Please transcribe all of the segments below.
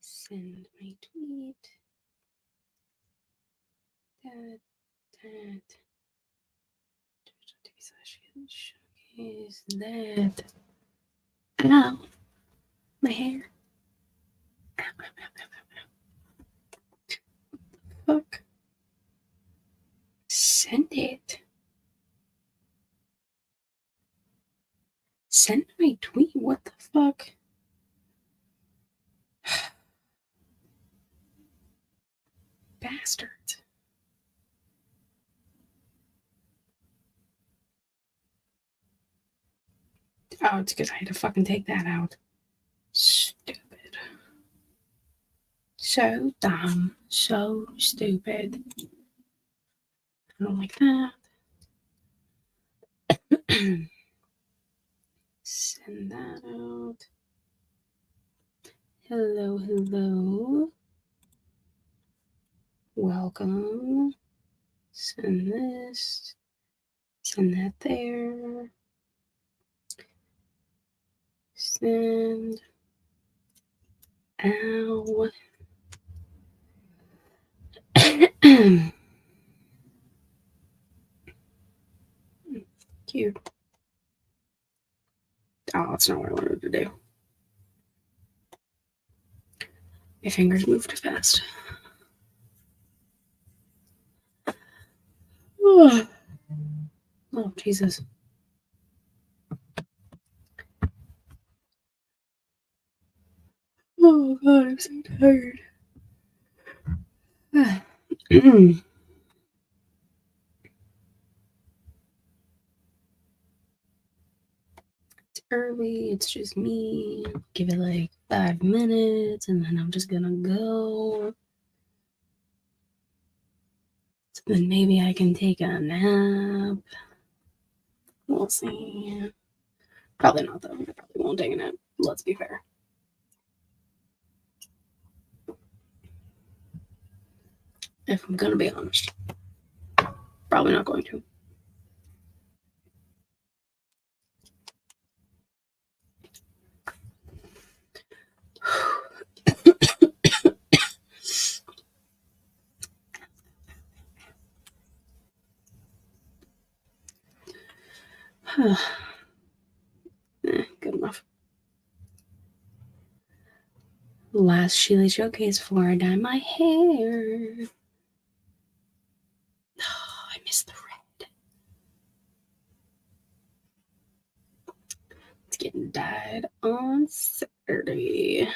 Send my tweet. That. Showcase that. Ow. My hair. Fuck. Send it. Send my tweet. What the fuck? Bastards. Oh, it's because I had to fucking take that out. Stupid. So dumb. So stupid. I don't like that. Send that out. Hello, hello. Welcome. Send this. Send that there. Send. Ow. Cute. Oh, that's not what I wanted to do. My fingers move too fast. Oh, Jesus. Oh, God, I'm so tired. It's early. It's just me. Give it like 5 minutes, and then I'm just gonna go. So then maybe I can take a nap. We'll see. Probably not, though. I probably won't take a nap. Let's be fair. If I'm gonna be honest. Probably not going to. Good enough. Last SiKatie showcase before I dye my hair. Oh, I miss the red. It's getting dyed on Saturday.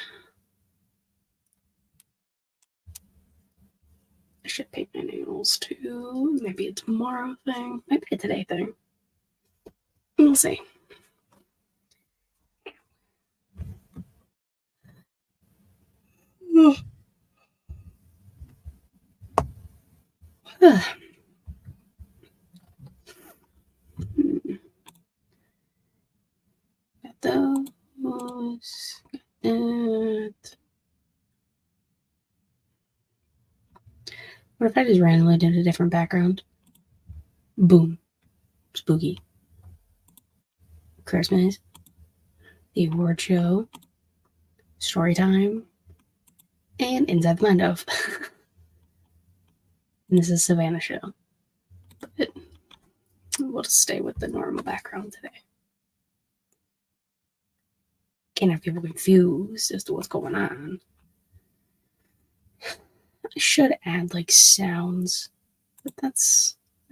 I should paint my nails too. Maybe a tomorrow thing. Maybe a today thing. We'll see. Got those. Got that. What if I just randomly did a different background? Boom. Spooky. Christmas. The award show. Story time. And Inside the Mind of. And this is Savannah show. But we'll just stay with the normal background today. Can't have people confused as to what's going on. I should add like sounds, but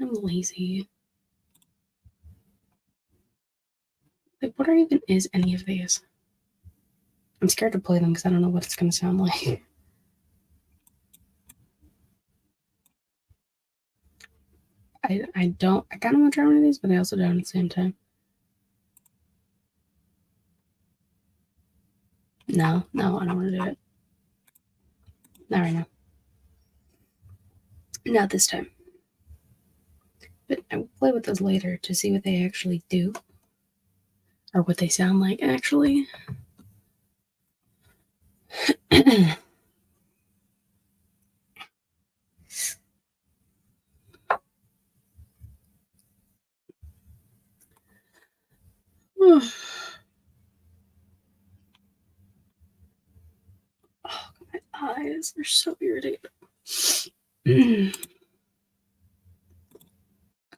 I'm lazy. Like, what even is any of these? I'm scared to play them because I don't know what it's gonna sound like. I kind of want to try one of these, but I also don't at the same time. No, I don't want to do it. Not right now. Not this time. But I will play with those later to see what they actually do. Or what they sound like, actually. this. They're so irritating.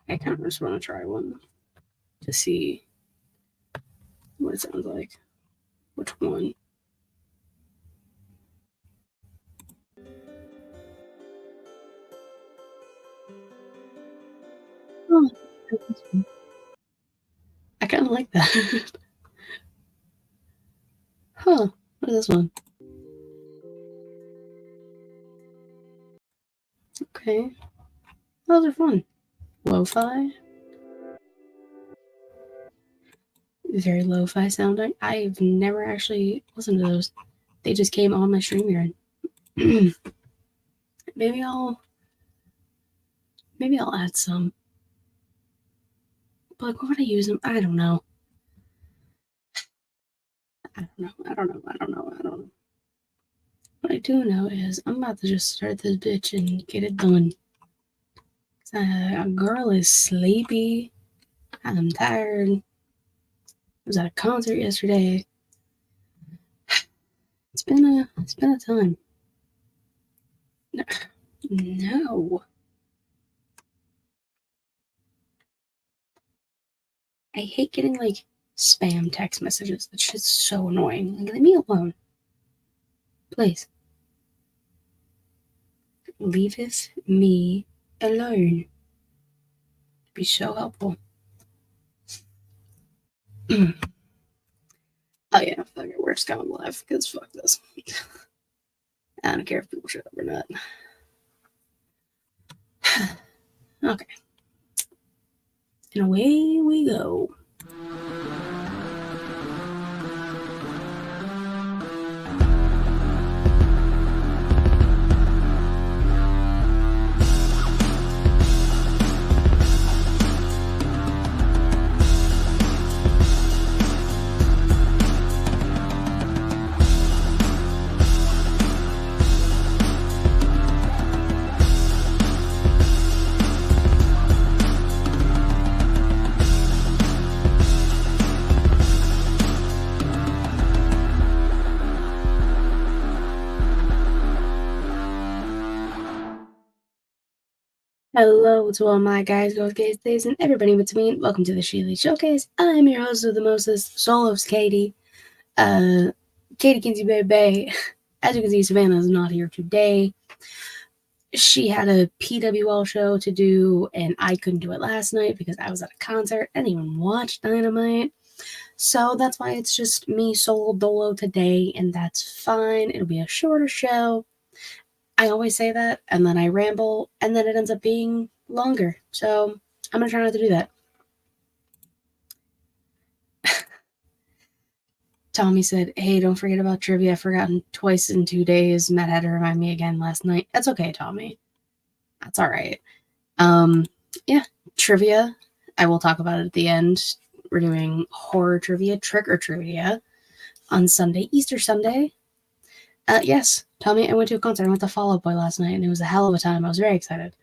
I kind of just want to try one to see what it sounds like. Which one? Oh, I kind of like that. Huh. What is this one? Okay. Those are fun. Lo-fi. Very lo-fi sounding. I've never actually listened to those. They just came on my StreamYard. maybe I'll add some. But like, what would I use them? I don't know. I don't know. What I do know is I'm about to just start this bitch and get it done. A girl is sleepy. I'm tired. I was at a concert yesterday. It's been a time. No. I hate getting like spam text messages. That shit's so annoying. Like, leave me alone. Please. Leaveth me alone. It'd be so helpful. Oh yeah, fuck it. We're just going live because fuck this. I don't care if people shut up or not. Okay. And away we go. Hello to all my guys, girls, gays, days, and everybody in between. Welcome to the SiKatie Showcase. I'm your host with the mostest, soul of SiKatie. Katie Kinsey Baby. As you can see, Savannah is not here today. She had a PWL show to do, and I couldn't do it last night because I was at a concert. I didn't even watch Dynamite. So that's why it's just me solo dolo today, and that's fine. It'll be a shorter show. I always say that, and then I ramble, and then it ends up being longer. So I'm going to try not to do that. Tommy said, hey, don't forget about trivia. I've forgotten twice in 2 days. Matt had to remind me again last night. That's okay, Tommy. That's all right. Yeah, trivia. I will talk about it at the end. We're doing horror trivia, trick or trivia on Sunday, Easter Sunday. Yes, Tommy, I went to a concert. I went to Fall Out Boy last night, and it was a hell of a time. I was very excited.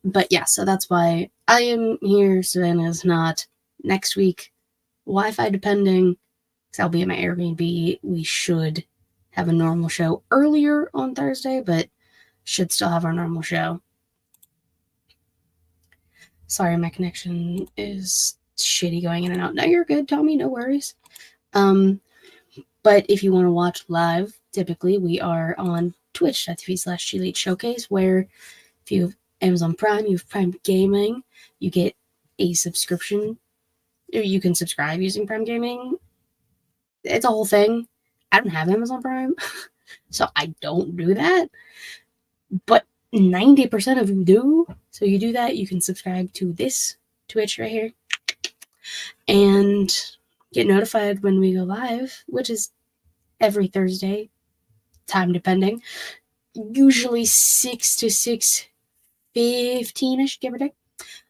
But yeah, so that's why I am here. Savannah's not. Next week, Wi-Fi depending, because I'll be at my Airbnb. We should have a normal show earlier on Thursday, but should still have our normal show. Sorry, my connection is shitty going in and out. No, you're good, Tommy. No worries. But if you want to watch live, typically we are on twitch.tv/SiKatie Showcase, where if you have Amazon Prime, you have Prime Gaming, you get a subscription. Or you can subscribe using Prime Gaming. It's a whole thing. I don't have Amazon Prime, so I don't do that. But 90% of you do. So you do that, you can subscribe to this Twitch right here and get notified when we go live, which is every Thursday, time depending. Usually 6 to 6:15ish, give or take.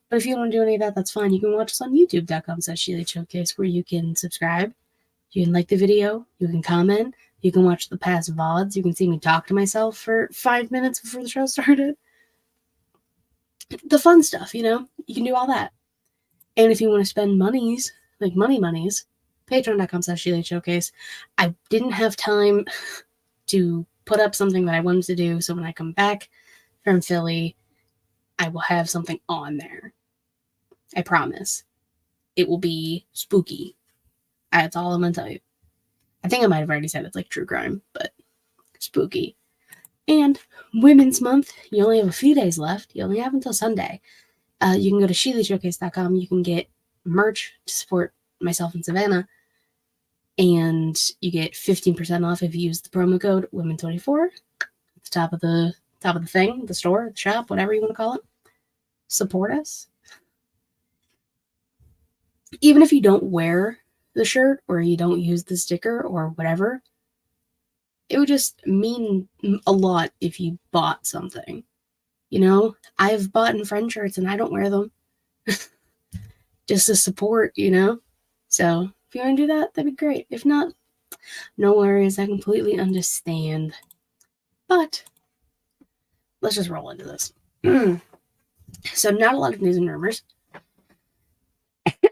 But if you don't want to do any of that, that's fine. You can watch us on youtube.com/SiKatie Showcase, where you can subscribe, you can like the video, you can comment, you can watch the past VODs, you can see me talk to myself for 5 minutes before the show started. The fun stuff, you know? You can do all that. And if you want to spend monies, like monies, patreon.com/SiKatie Showcase. I didn't have time to put up something that I wanted to do. So when I come back from Philly, I will have something on there. I promise. It will be spooky. That's all I'm going to tell you. I think I might have already said it's like true crime, but spooky. And Women's Month, you only have a few days left. You only have until Sunday. You can go to SiKatie.com. You can get merch to support myself and Savannah. And you get 15% off if you use the promo code Women24 at the top of the thing, the store, the shop, whatever you want to call it. Support us. Even if you don't wear the shirt or you don't use the sticker or whatever, it would just mean a lot if you bought something. You know, I've bought in friend shirts and I don't wear them. Just to support, you know? So if you want to do that, that'd be great. If not, no worries. I completely understand. But let's just roll into this. So not a lot of news and rumors.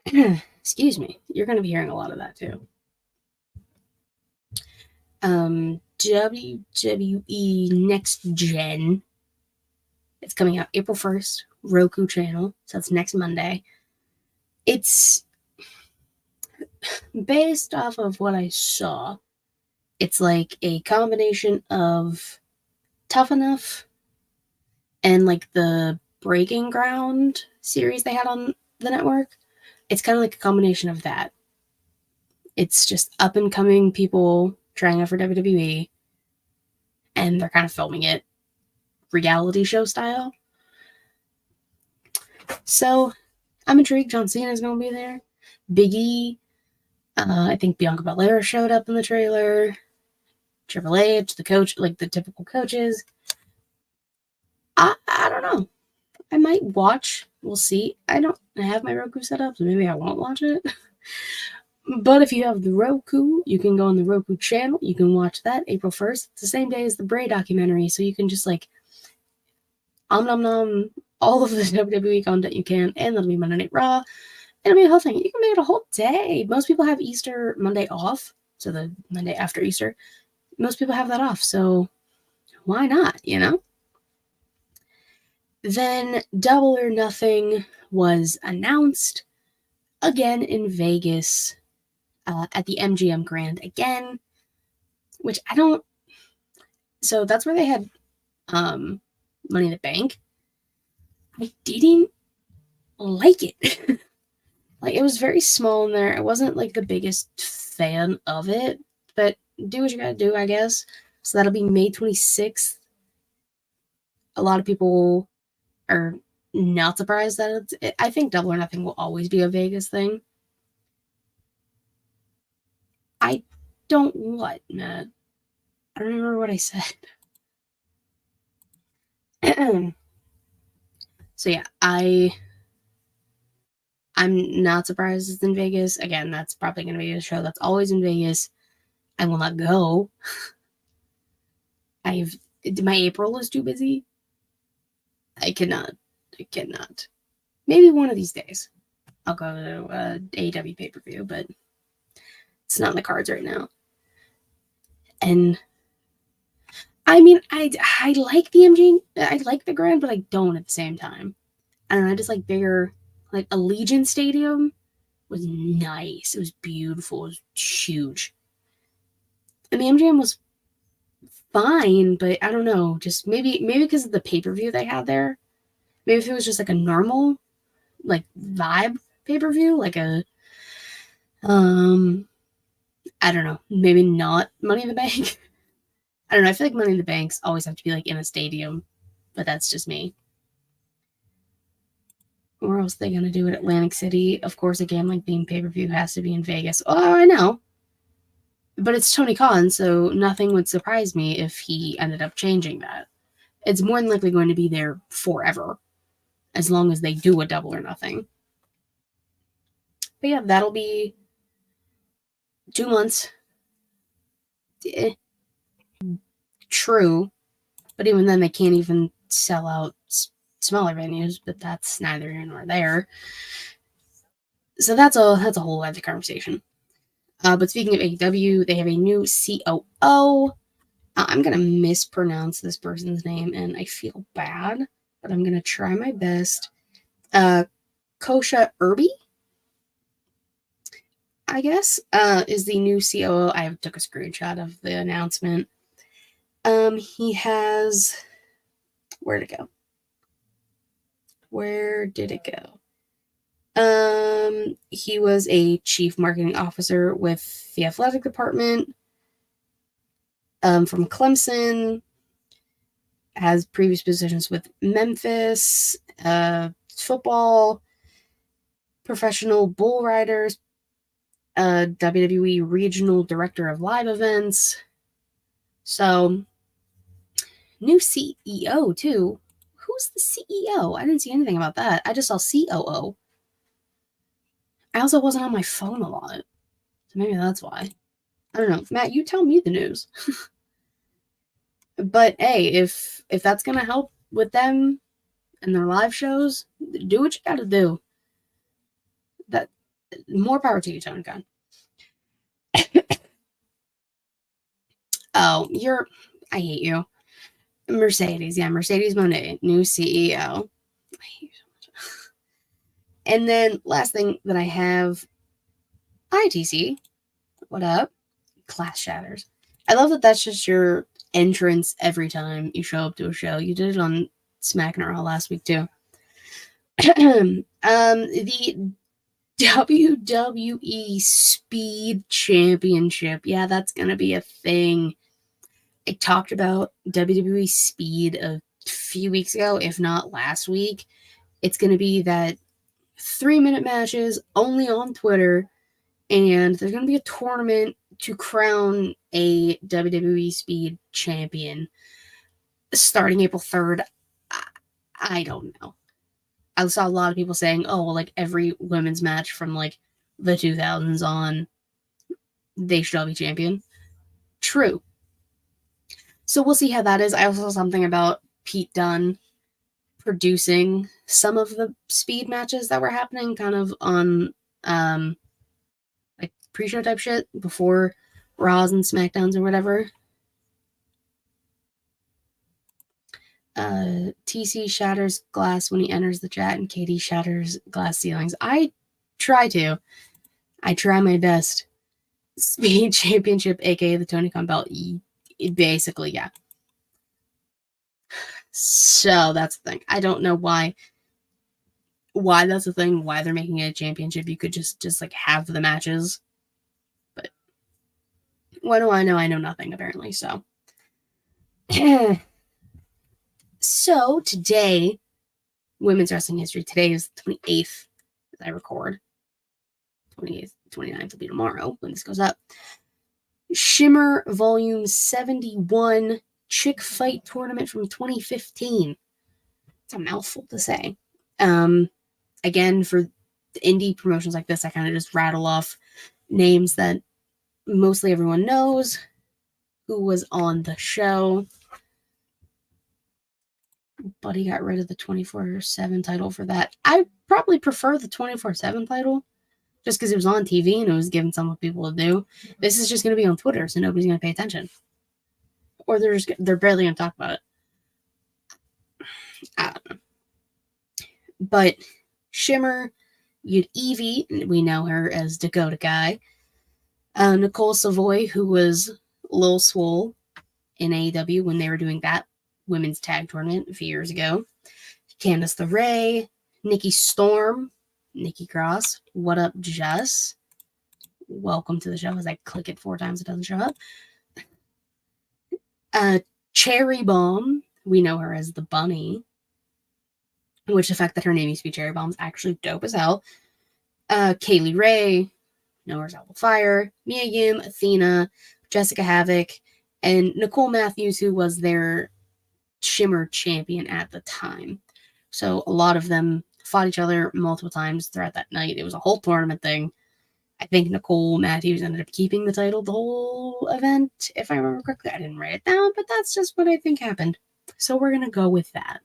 Excuse me. You're going to be hearing a lot of that too. WWE Next Gen. It's coming out April 1st. Roku channel. So it's next Monday. It's based off of what I saw. It's like a combination of Tough Enough and like the Breaking Ground series they had on the network. It's kind of like a combination of that. It's just up and coming people trying out for WWE, and they're kind of filming it reality show style. So I'm intrigued. John Cena is going to be there. Big E. I think Bianca Belair showed up in the trailer. Triple H, the coach, like the typical coaches. I don't know. I might watch. We'll see. I have my Roku set up, so maybe I won't watch it. But if you have the Roku, you can go on the Roku channel. You can watch that April 1st. It's the same day as the Bray documentary, so you can just like nom nom all of the WWE content you can, and that'll be Monday Night Raw. It'll be a whole thing. You can make it a whole day. Most people have Easter Monday off, so the Monday after Easter. Most people have that off, so why not, you know? Then Double or Nothing was announced again in Vegas at the MGM Grand again, which I don't... So that's where they had Money in the Bank. I didn't like it. Like, it was very small in there. I wasn't like the biggest fan of it, but do what you gotta do, I guess. So that'll be May 26th. A lot of people are not surprised that I think Double or Nothing will always be a Vegas thing. I don't what, Matt? I don't remember what I said. So yeah, I'm not surprised it's in Vegas. Again, that's probably going to be a show that's always in Vegas. I will not go. My April is too busy. I cannot. Maybe one of these days I'll go to AEW pay-per-view, but it's not in the cards right now. And I mean, I like the MG. I like the Grand, but I don't at the same time. I don't know. I just like bigger. Like Allegiant Stadium was nice. It was beautiful. It was huge. And the MGM was fine, but I don't know. Just maybe because of the pay-per-view they had there. Maybe if it was just like a normal, like vibe pay-per-view, like a I don't know. Maybe not Money in the Bank. I don't know. I feel like Money in the Banks always have to be like in a stadium, but that's just me. Where else are they going to do it? Atlantic City. Of course, a gambling themed pay-per-view has to be in Vegas. Oh, I know. But it's Tony Khan, so nothing would surprise me if he ended up changing that. It's more than likely going to be there forever, as long as they do a Double or Nothing. But yeah, that'll be 2 months. True. But even then, they can't even sell out smaller venues, but that's neither here nor there. So that's a whole other conversation. But speaking of AEW, they have a new COO. I'm going to mispronounce this person's name, and I feel bad, but I'm going to try my best. Kosha Irby, I guess, is the new COO. I took a screenshot of the announcement. He has... Where'd it go? Where did it go? He was a chief marketing officer with the athletic department from Clemson, has previous positions with Memphis, football, professional bull riders, WWE regional director of live events. So, new CEO too. Who's the CEO? I didn't see anything about that. I just saw COO. I also wasn't on my phone a lot, so maybe that's why. I don't know. Matt, you tell me the news. But hey, if that's gonna help with them and their live shows, do what you gotta do. That more power to you, Tony Khan. Oh, I hate you. Mercedes, yeah, Mercedes Monet, new CEO. I hate you so much. And then last thing that I have, ITC. What up? Class shatters. I love that that's just your entrance every time you show up to a show. You did it on Smack and Raw last week too. The WWE Speed Championship. Yeah, that's gonna be a thing. I talked about WWE Speed a few weeks ago, if not last week. It's gonna be that 3-minute matches only on Twitter, and there's gonna be a tournament to crown a WWE Speed champion starting April 3rd. I don't know. I saw a lot of people saying, oh, well, like every women's match from like the 2000s on, they should all be champion. True. So we'll see how that is. I also saw something about Pete Dunne producing some of the speed matches that were happening kind of on like pre-show type shit before Raws and SmackDowns or whatever. TC shatters glass when he enters the chat, and Katie shatters glass ceilings. I try my best. Speed Championship, aka the Tony Khan belt. Basically, yeah. So that's the thing. I don't know why that's the thing. Why they're making it a championship? You could just like have the matches. But what do I know? I know nothing apparently. So. So today, women's wrestling history. Today is the 28th as I record. 28th, 29th will be tomorrow when this goes up. Shimmer Volume 71 Chick Fight Tournament from 2015. It's a mouthful to say. Again, for the indie promotions like this, I kind of just rattle off names that mostly everyone knows who was on the show. Buddy got rid of the 24/7 title for that. I probably prefer the 24/7 title just because it was on TV and it was giving some people to do. This is just going to be on Twitter, so nobody's going to pay attention. Or they're barely going to talk about it. I don't know. But Shimmer, you had Evie, we know her as Dakota Kai. Nicole Savoy, who was Lil Swole in AEW when they were doing that women's tag tournament a few years ago. Candice LeRae, Nikki Storm, Nikki Cross. What up, Jess? Welcome to the show. As I click it 4 times, it doesn't show up. Cherry Bomb. We know her as the Bunny. Which the fact that her name used to be Cherry Bomb is actually dope as hell. Kaylee Ray. Know her as Apple Fire. Mia Yim, Athena, Jessica Havoc, and Nicole Matthews, who was their Shimmer champion at the time. So a lot of them fought each other multiple times throughout that night. It was a whole tournament thing. I think Nicole Matthews ended up keeping the title the whole event, if I remember correctly. I didn't write it down, but that's just what I think happened. So we're going to go with that.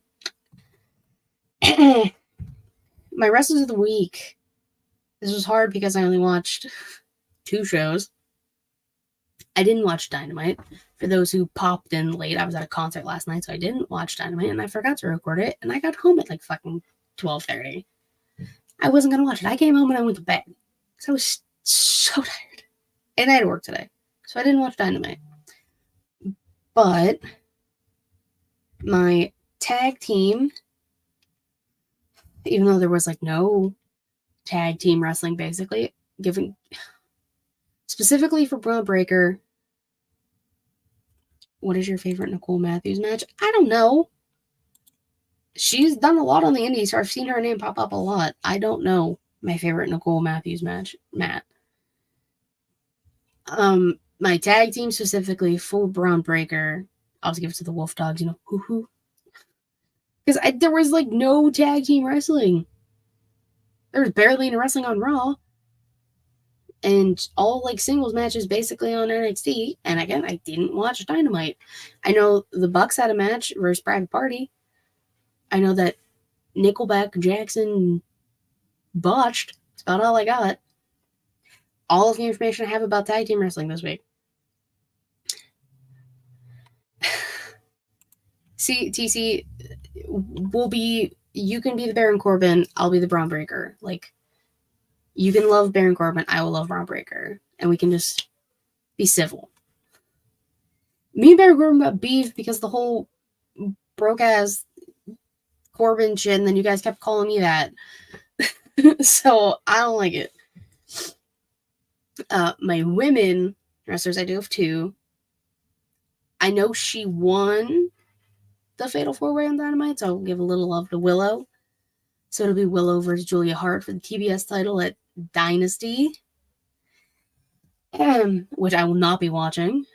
My wrestlers of the week. This was hard because I only watched 2 shows. I didn't watch Dynamite. For those who popped in late, I was at a concert last night, so I didn't watch Dynamite, and I forgot to record it, and I got home at like fucking 12:30. I wasn't gonna watch it. I came home and I went to bed because I was so tired, and I had to work today, so I didn't watch Dynamite. But my tag team, even though there was like no tag team wrestling, basically given specifically for Braun Breaker. What is your favorite Nicole Matthews match? I don't know. She's done a lot on the indies, so I've seen her name pop up a lot. I don't know my favorite Nicole Matthews match, Matt. My tag team specifically for Braun Breaker, I'll just give it to the Wolf Dogs, you know, hoo-hoo. Because there was like no tag team wrestling. There was barely any wrestling on Raw. And all like singles matches basically on NXT. And again, I didn't watch Dynamite. I know the Bucks had a match versus Private Party. I know that Nickelback Jackson botched. That's about all I got. All of the information I have about tag team wrestling this week. See, TC, you can be the Baron Corbin, I'll be the Braun Breaker. Like, you can love Baron Corbin, I will love Braun Breaker. And we can just be civil. Me and Baron Corbin got beef because the whole broke-ass Corbin shit, and then you guys kept calling me that. So, I don't like it. My women wrestlers, I do have two. I know she won the Fatal 4-Way on Dynamite, so I'll give a little love to Willow. So it'll be Willow versus Julia Hart for the TBS title at Dynasty, which I will not be watching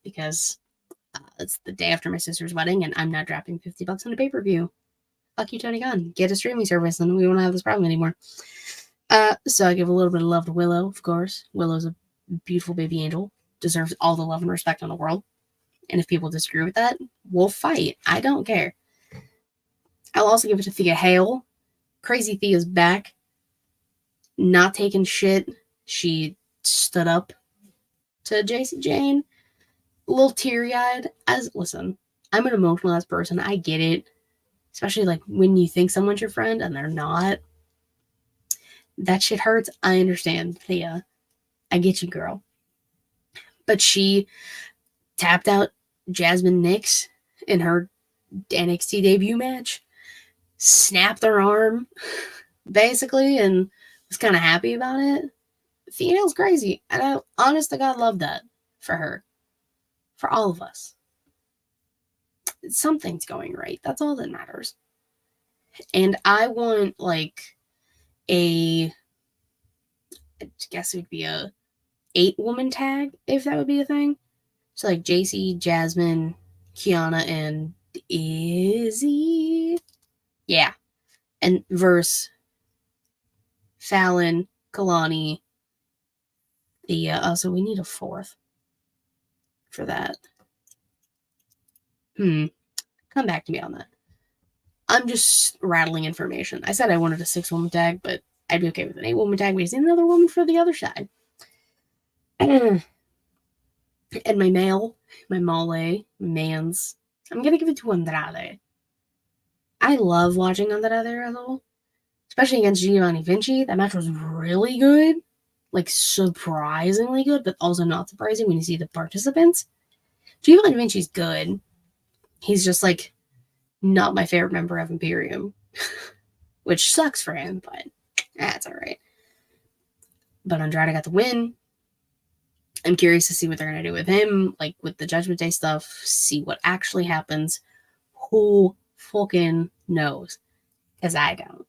because it's the day after my sister's wedding, and I'm not dropping $50 on a pay-per-view. Fuck you, Tony Khan. Get a streaming service, and we won't have this problem anymore. So I give a little bit of love to Willow, of course. Willow's a beautiful baby angel. Deserves all the love and respect in the world. And if people disagree with that, we'll fight. I don't care. I'll also give it to Thea Hale. Crazy Thea's back. Not taking shit. She stood up to Jacy Jane. A little teary-eyed. Listen, I'm an emotional ass person. I get it. Especially like when you think someone's your friend and they're not. That shit hurts. I understand, Thea. I get you, girl. But she tapped out Jasmine Nix in her NXT debut match. Snapped her arm, basically, and was kind of happy about it. Thea's crazy. And I, honest to God, love that for her. For all of us. Something's going right. That's all that matters. And I want, like, I guess it would be a 8-woman tag, if that would be a thing. So, like, JC, Jasmine, Kiana, and Izzy. Yeah. And verse Fallon, Kalani. So we need a 4th for that. Come back to me on that. I'm just rattling information. I said I wanted a 6-woman tag, but I'd be okay with an 8-woman tag. We just need another woman for the other side. And my male, my Male, Mans, I'm going to give it to Andrade. I love watching Andrade wrestle, especially against Giovanni Vinci. That match was really good. Like, surprisingly good, but also not surprising when you see the participants. Giovanni Vinci's good. He's just, like, not my favorite member of Imperium, which sucks for him, but that's all right. But Andrade got the win. I'm curious to see what they're going to do with him, like with the Judgment Day stuff, see what actually happens. Who fucking knows? Because I don't.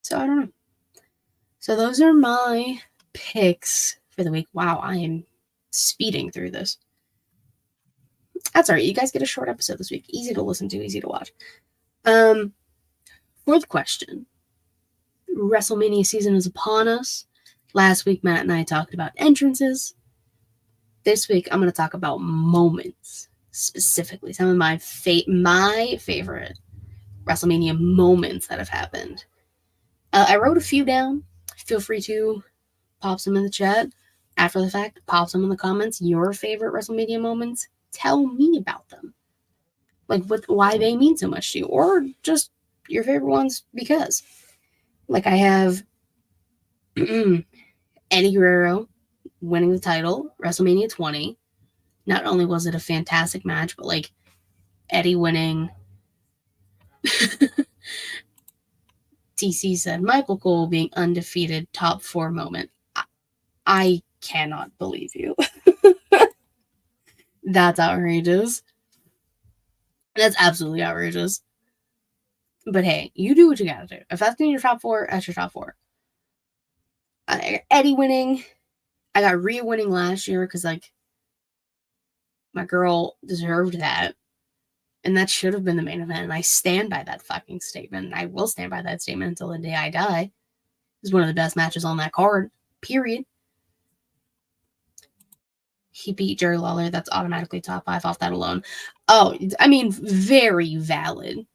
So I don't know. So those are my picks for the week. Wow, I am speeding through this. That's all right. You guys get a short episode this week. Easy to listen to, easy to watch. Fourth question. WrestleMania season is upon us. Last week, Matt and I talked about entrances. This week, I'm going to talk about moments, specifically. Some of my favorite WrestleMania moments that have happened. I wrote a few down. Feel free to pop some in the chat. after the fact, pop them in the comments. Your favorite WrestleMania moments. Tell me about them. Like, why they mean so much to you. Or just your favorite ones because. Like, I have Eddie Guerrero winning the title, WrestleMania 20. Not only was it a fantastic match, but like Eddie winning. TC said Michael Cole being undefeated top 4 moment. I cannot believe you. That's outrageous. That's absolutely outrageous. But hey, you do what you gotta do. If that's in your top 4, that's your top 4. Eddie winning. I got Rhea winning last year because, like, my girl deserved that. And that should have been the main event. And I stand by that fucking statement. I will stand by that statement until the day I die. It was one of the best matches on that card. Period. He beat Jerry Lawler. That's automatically top 5 off that alone. Oh, I mean, very valid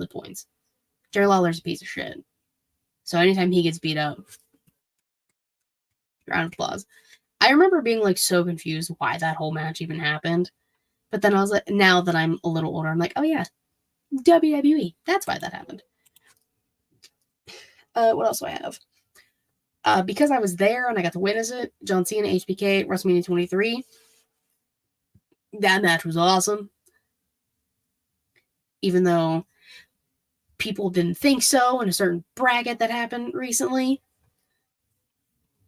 points. Jerry Lawler's a piece of shit. So anytime he gets beat up, round of applause. I remember being like so confused why that whole match even happened. But then I was like, now that I'm a little older, I'm like, oh yeah, WWE. That's why that happened. What else do I have? Because I was there and I got to witness it, John Cena, HBK, WrestleMania 23. That match was awesome. Even though people didn't think so in a certain bracket that happened recently.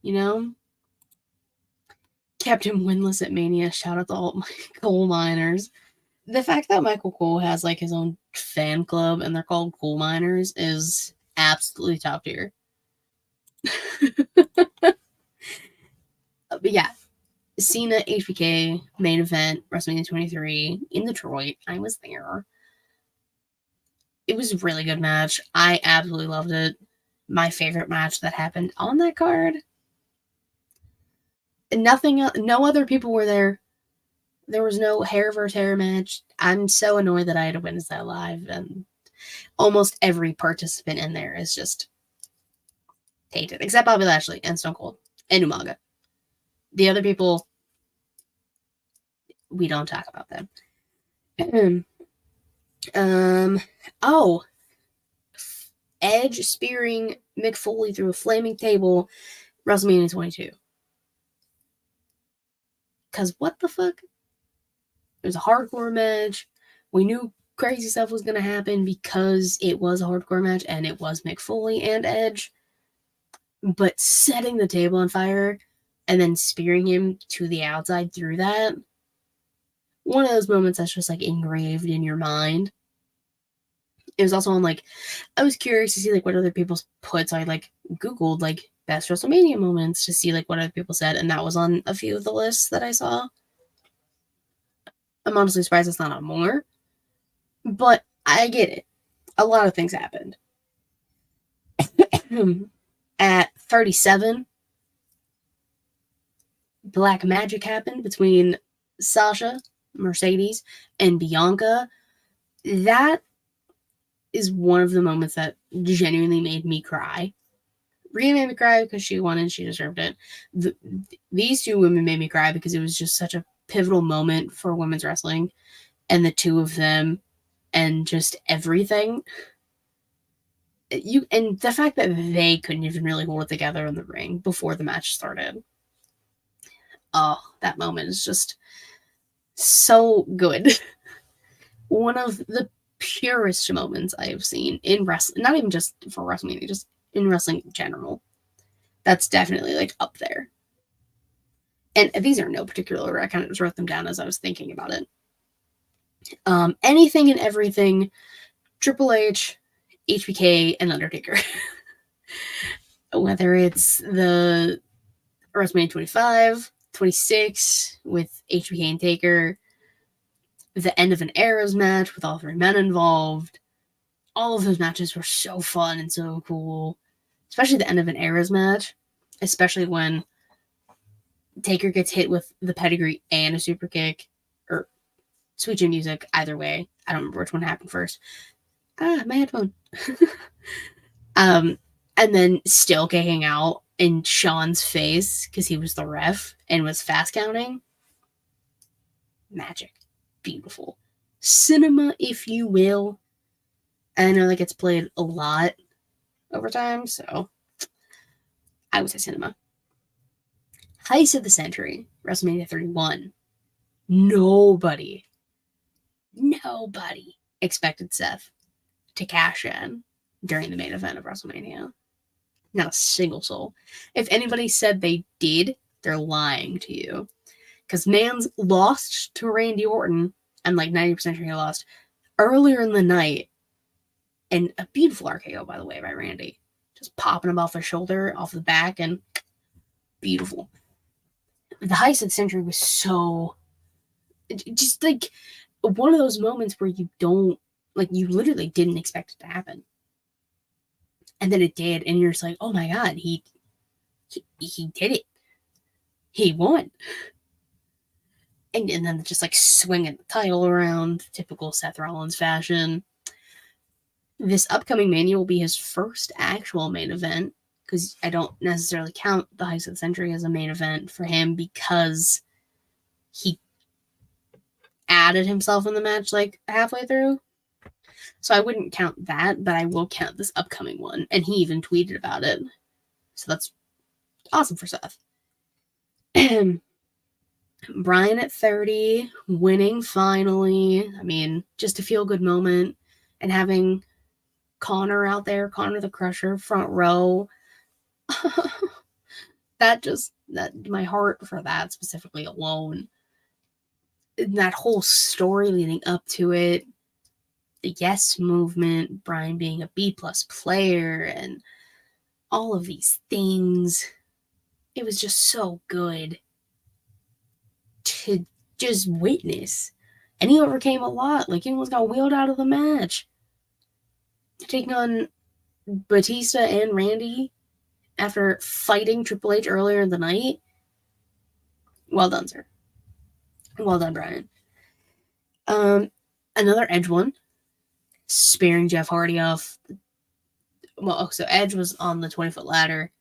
You know? Kept him winless at Mania. Shout out to all my coal miners. The fact that Michael Cole has like his own fan club and they're called coal miners is absolutely top tier. But yeah, Cena, HBK, main event, WrestleMania 23 in Detroit. I was there. It was a really good match. I absolutely loved it. My favorite match that happened on that card. No other people were there. There was no hair versus hair match. I'm so annoyed that I had to witness that live, and almost every participant in there is just hated, except Bobby Lashley and Stone Cold and Umaga. The other people, we don't talk about them. Oh, Edge spearing Mick Foley through a flaming table, WrestleMania 22. Because what the fuck? It was a hardcore match. We knew crazy stuff was going to happen because it was a hardcore match and it was Mick Foley and Edge. But setting the table on fire and then spearing him to the outside through that, one of those moments that's just like engraved in your mind. It was also on like, I was curious to see like what other people's put, so I like Googled like best WrestleMania moments to see like what other people said, and that was on a few of the lists that I saw. I'm honestly surprised it's not on more, but I get it. A lot of things happened. At 37, Black Magic happened between Sasha, Mercedes, and Bianca. That is one of the moments that genuinely made me cry. Rhea made me cry because she won and she deserved it. These two women made me cry because it was just such a pivotal moment for women's wrestling, and the two of them and just everything. And the fact that they couldn't even really hold it together in the ring before the match started. Oh, that moment is just so good. One of the purest moments I have seen in wrestling, not even just for WrestleMania, just in wrestling in general. That's definitely like up there. And these are no particular order. I kind of just wrote them down as I was thinking about it. Anything and everything, Triple H, HBK, and Undertaker. Whether it's the WrestleMania 25, 26 with HBK and Taker, the end of an Era's match with all 3 men involved. All of those matches were so fun and so cool. Especially the end of an Era's match. Especially when Taker gets hit with the pedigree and a super kick. Or Sweet Chin Music, either way. I don't remember which one happened first. My headphone. And then still kicking out in Sean's face because he was the ref and was fast counting. Magic. Beautiful. Cinema, if you will. I know that gets played a lot over time, so I would say cinema. Heist of the century, WrestleMania 31. Nobody expected Seth to cash in during the main event of WrestleMania. Not a single soul. If anybody said they did, they're lying to you. Because Mans lost to Randy Orton. I'm like 90% sure he lost earlier in the night. And a beautiful RKO, by the way, by Randy. Just popping him off the shoulder, off the back, and beautiful. The Heist of the Century was so... just like one of those moments where you don't... like, you literally didn't expect it to happen. And then it did, and you're just like, oh my god, he did it. He won. And then just like swinging the title around, typical Seth Rollins fashion. This upcoming Mania will be his first actual main event, because I don't necessarily count the Heist of the Century as a main event for him because he added himself in the match like halfway through. So I wouldn't count that, but I will count this upcoming one. And he even tweeted about it. So that's awesome for Seth. Brian at 30, winning finally. I mean, just a feel-good moment. And having Connor out there, Connor the Crusher, front row. that my heart for that specifically alone. That whole story leading up to it. The Yes movement, Brian being a B+ player, and all of these things. It was just so good to just witness. And he overcame a lot. Like, he almost got wheeled out of the match. Taking on Batista and Randy after fighting Triple H earlier in the night. Well done, sir. Well done, Brian. Another Edge one. Spearing Jeff Hardy off. Well, so Edge was on the 20-foot ladder.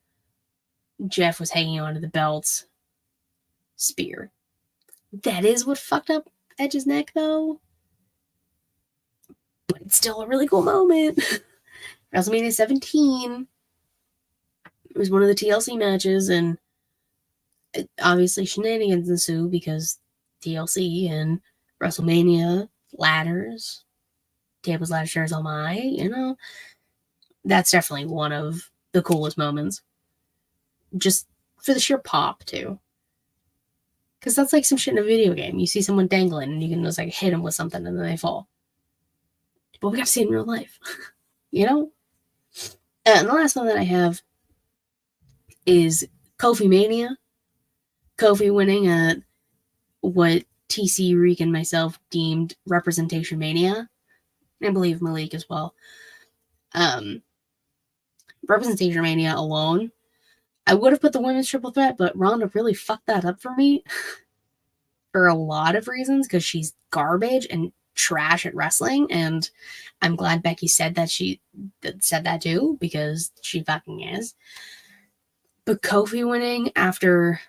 Jeff was hanging onto the belts. Spear. That is what fucked up Edge's neck, though. But it's still a really cool moment. WrestleMania 17. It was one of the TLC matches, and obviously shenanigans ensue because TLC and WrestleMania ladders, tables, ladders, chairs, oh my, you know. That's definitely one of the coolest moments. Just for the sheer pop, too. Because that's like some shit in a video game. You see someone dangling, and you can just like hit them with something, and then they fall. But we got to see it in real life. You know? And the last one that I have is Kofi Mania. Kofi winning at what TC, Reek, and myself deemed Representation Mania. I believe Malik as well. Representation Mania alone. I would have put the women's triple threat, but Ronda really fucked that up for me. For a lot of reasons, because she's garbage and trash at wrestling, and I'm glad Becky said that she said that too, because she fucking is. But Kofi winning after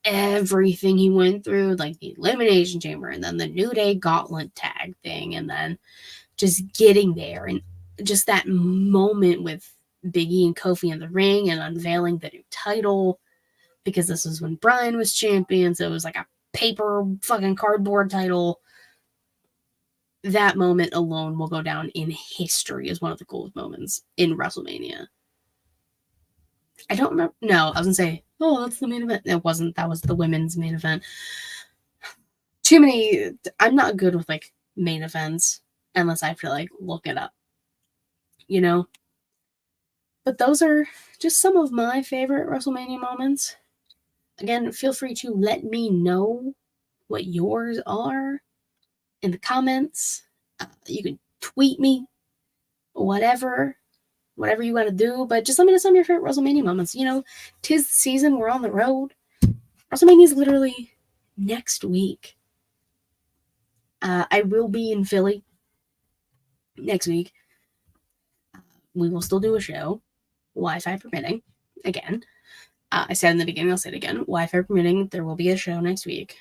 everything he went through, like the Elimination Chamber, and then the New Day Gauntlet tag thing, and then just getting there, and just that moment with Big E and Kofi in the ring, and unveiling the new title, because this was when Bryan was champion, so it was like a paper fucking cardboard title. That moment alone will go down in history as one of the coolest moments in WrestleMania. I don't remember. No, I was gonna say, oh, that's the main event. It wasn't. That was the women's main event. Too many. I'm not good with like main events unless I have to like look it up. You know? But those are just some of my favorite WrestleMania moments. Again, feel free to let me know what yours are in the comments. You can tweet me, whatever you want to do, but just let me know some of your favorite WrestleMania moments. You know, 'tis the season, we're on the road. WrestleMania is literally next week. I will be in Philly next week. We will still do a show, Wi-Fi permitting. again, I said in the beginning, I'll say it again, Wi-Fi permitting, there will be a show next week.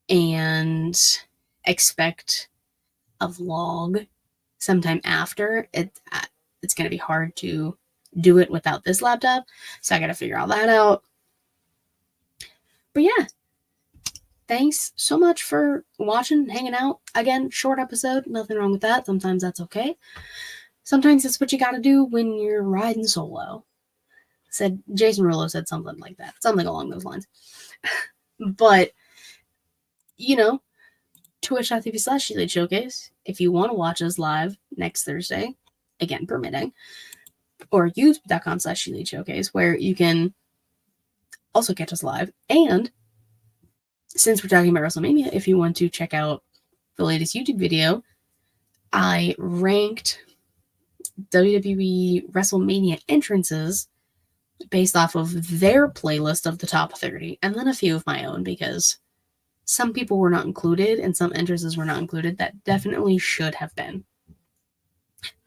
And expect a vlog sometime after. It's going to be hard to do it without this laptop, so I got to figure all that out. But yeah, thanks so much for watching, hanging out. Again, short episode, nothing wrong with that. Sometimes that's okay. Sometimes it's what you got to do when you're riding solo. Said Jason Rulo said something like that, something along those lines. But you know, twitch.tv/SiKatie Showcase if you want to watch us live next Thursday, again permitting, or youtube.com/SiKatie Showcase, where you can also catch us live. And since we're talking about WrestleMania, if you want to check out the latest YouTube video, I ranked WWE WrestleMania entrances based off of their playlist of the top 30, and then a few of my own, because some people were not included and some entrances were not included that definitely should have been.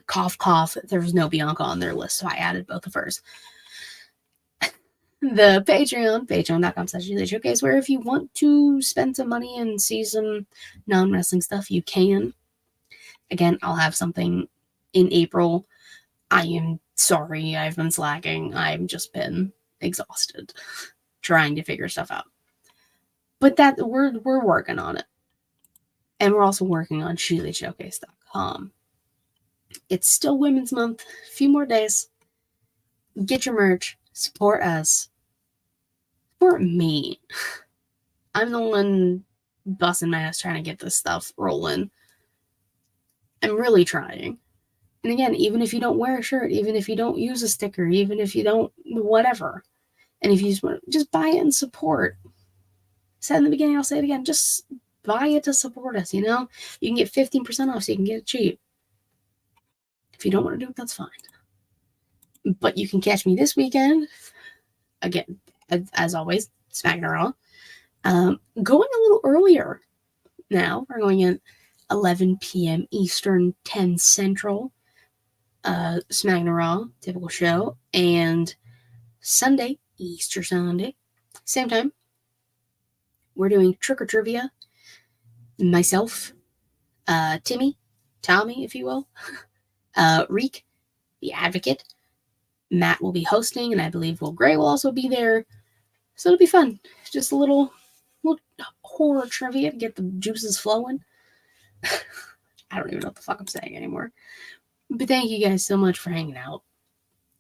Cough, cough, there was no Bianca on their list, so I added both of hers. The patreon.com/SiKatie Showcase, where if you want to spend some money and see some non-wrestling stuff, you can. Again, I'll have something in April. I am sorry, I've been slacking. I've just been exhausted trying to figure stuff out. But that we're working on it. And we're also working on SiKatie.com. It's still Women's Month. A few more days. Get your merch. Support us. Support me. I'm the one busting my ass trying to get this stuff rolling. I'm really trying. And again, even if you don't wear a shirt, even if you don't use a sticker, even if you don't, whatever. And if you just want to, just buy it and support. I said in the beginning, I'll say it again. Just buy it to support us, you know? You can get 15% off so you can get it cheap. If you don't want to do it, that's fine. But you can catch me this weekend. Again, as always, SmackDown Raw. Going a little earlier now. We're going at 11 p.m. Eastern, 10 Central. SmackDown Raw, typical show. And Sunday, Easter Sunday, same time, we're doing Trick or Trivia. Myself, Tommy, if you will, Reek, the Advocate. Matt will be hosting, and I believe Will Gray will also be there. So it'll be fun. Just a little horror trivia to get the juices flowing. I don't even know what the fuck I'm saying anymore. But thank you guys so much for hanging out.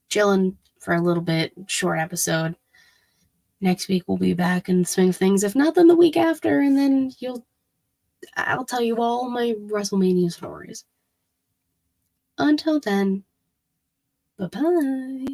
Chilling for a little bit. Short episode. Next week we'll be back in the swing of things. If not, then the week after, and then I'll tell you all my WrestleMania stories. Until then, bye-bye.